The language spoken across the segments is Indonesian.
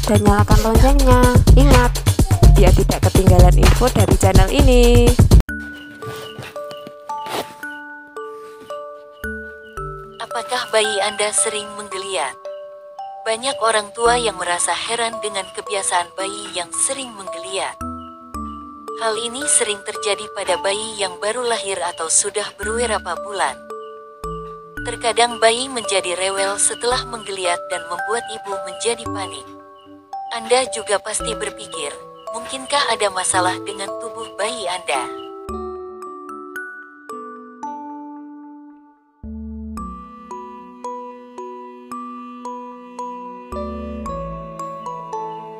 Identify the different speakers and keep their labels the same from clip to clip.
Speaker 1: dan nyalakan loncengnya. Ingat, biar tidak ketinggalan info dari channel ini.
Speaker 2: Apakah bayi Anda sering menggeliat? Banyak orang tua yang merasa heran dengan kebiasaan bayi yang sering menggeliat. Hal ini sering terjadi pada bayi yang baru lahir atau sudah beberapa bulan. Terkadang bayi menjadi rewel setelah menggeliat dan membuat ibu menjadi panik. Anda juga pasti berpikir, mungkinkah ada masalah dengan tubuh bayi Anda?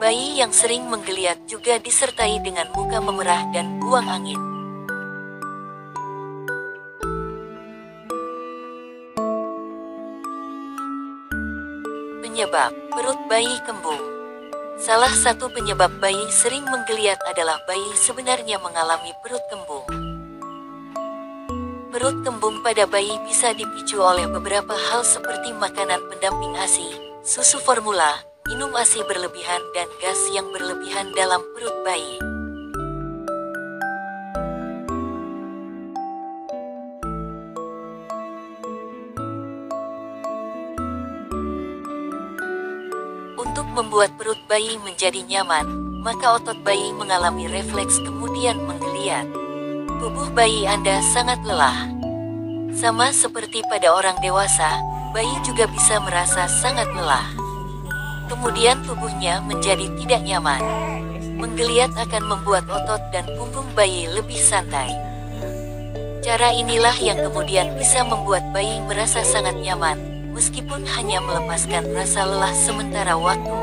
Speaker 2: Bayi yang sering menggeliat juga disertai dengan muka memerah dan buang angin. Penyebab perut bayi kembung. Salah satu penyebab bayi sering menggeliat adalah bayi sebenarnya mengalami perut kembung. Perut kembung pada bayi bisa dipicu oleh beberapa hal seperti makanan pendamping ASI, susu formula, minum ASI berlebihan dan gas yang berlebihan dalam perut bayi. Untuk membuat perut bayi menjadi nyaman, maka otot bayi mengalami refleks kemudian menggeliat. Tubuh bayi Anda sangat lelah. Sama seperti pada orang dewasa, bayi juga bisa merasa sangat lelah. Kemudian tubuhnya menjadi tidak nyaman. Menggeliat akan membuat otot dan punggung bayi lebih santai. Cara inilah yang kemudian bisa membuat bayi merasa sangat nyaman, meskipun hanya melepaskan rasa lelah sementara waktu.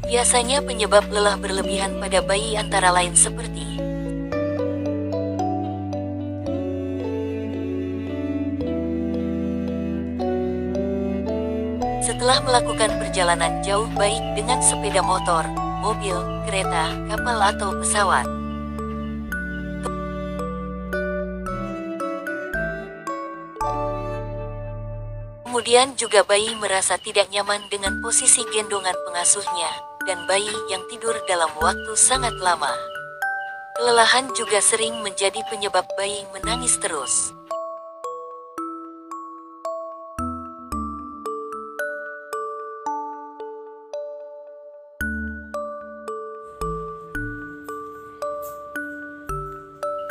Speaker 2: Biasanya penyebab lelah berlebihan pada bayi antara lain seperti setelah melakukan perjalanan jauh baik dengan sepeda motor, mobil, kereta, kapal atau pesawat. Kemudian juga bayi merasa tidak nyaman dengan posisi gendongan pengasuhnya, dan bayi yang tidur dalam waktu sangat lama. Kelelahan juga sering menjadi penyebab bayi menangis terus.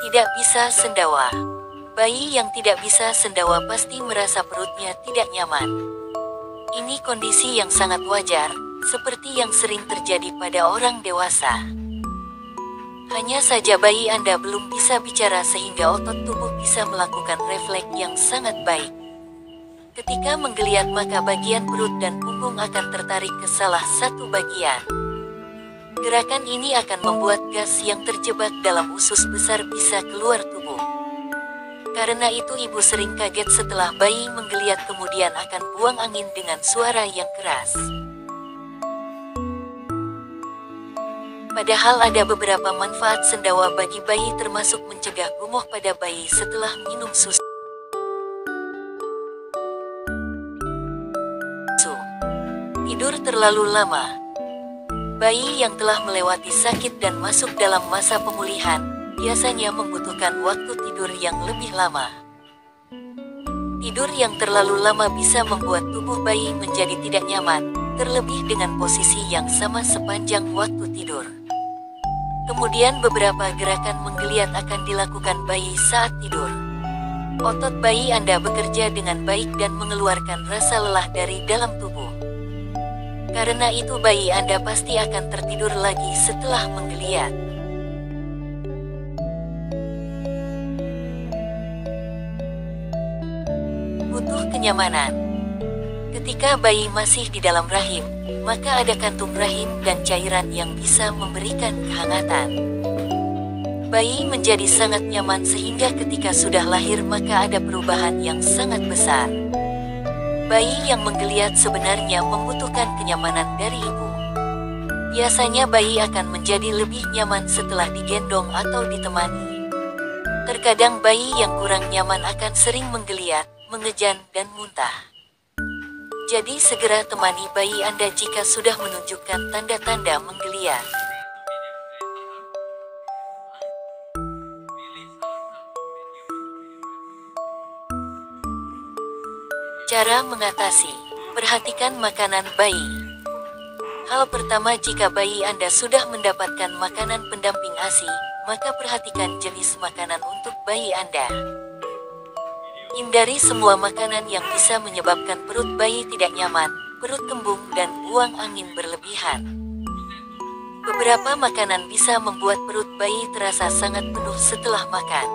Speaker 2: Tidak bisa sendawa. Bayi yang tidak bisa sendawa pasti merasa perutnya tidak nyaman. Ini kondisi yang sangat wajar, seperti yang sering terjadi pada orang dewasa. Hanya saja bayi Anda belum bisa bicara sehingga otot tubuh bisa melakukan refleks yang sangat baik. Ketika menggeliat maka bagian perut dan punggung akan tertarik ke salah satu bagian. Gerakan ini akan membuat gas yang terjebak dalam usus besar bisa keluar tubuh. Karena itu ibu sering kaget setelah bayi menggeliat kemudian akan buang angin dengan suara yang keras. Padahal ada beberapa manfaat sendawa bagi bayi termasuk mencegah gumoh pada bayi setelah minum susu. Tidur terlalu lama. Bayi yang telah melewati sakit dan masuk dalam masa pemulihan, biasanya membutuhkan waktu tidur yang lebih lama. Tidur yang terlalu lama bisa membuat tubuh bayi menjadi tidak nyaman, terlebih dengan posisi yang sama sepanjang waktu tidur. Kemudian beberapa gerakan menggeliat akan dilakukan bayi saat tidur. Otot bayi Anda bekerja dengan baik dan mengeluarkan rasa lelah dari dalam tubuh. Karena itu bayi Anda pasti akan tertidur lagi setelah menggeliat. Butuh kenyamanan. Ketika bayi masih di dalam rahim, maka ada kantung rahim dan cairan yang bisa memberikan kehangatan. Bayi menjadi sangat nyaman sehingga ketika sudah lahir maka ada perubahan yang sangat besar. Bayi yang menggeliat sebenarnya membutuhkan kenyamanan dari ibu. Biasanya bayi akan menjadi lebih nyaman setelah digendong atau ditemani. Terkadang bayi yang kurang nyaman akan sering menggeliat, mengejan, dan muntah. Jadi segera temani bayi Anda jika sudah menunjukkan tanda-tanda menggeliat. Cara mengatasi: perhatikan makanan bayi. Hal pertama, jika bayi Anda sudah mendapatkan makanan pendamping ASI, maka perhatikan jenis makanan untuk bayi Anda. Hindari semua makanan yang bisa menyebabkan perut bayi tidak nyaman, perut kembung, dan buang angin berlebihan. Beberapa makanan bisa membuat perut bayi terasa sangat penuh setelah makan.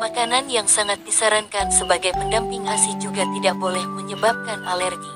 Speaker 2: Makanan yang sangat disarankan sebagai pendamping ASI juga tidak boleh menyebabkan alergi.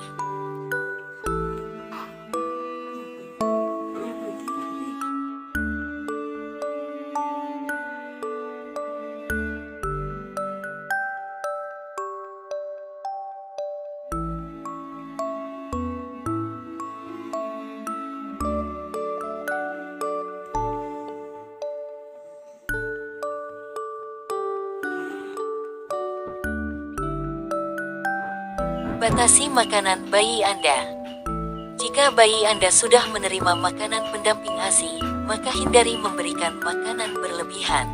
Speaker 2: Batasi makanan bayi Anda. Jika bayi Anda sudah menerima makanan pendamping ASI, maka hindari memberikan makanan berlebihan.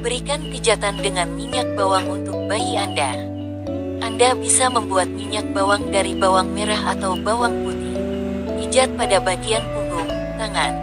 Speaker 2: Berikan pijatan dengan minyak bawang untuk bayi Anda. Anda bisa membuat minyak bawang dari bawang merah atau bawang putih. Pijat pada bagian punggung, tangan,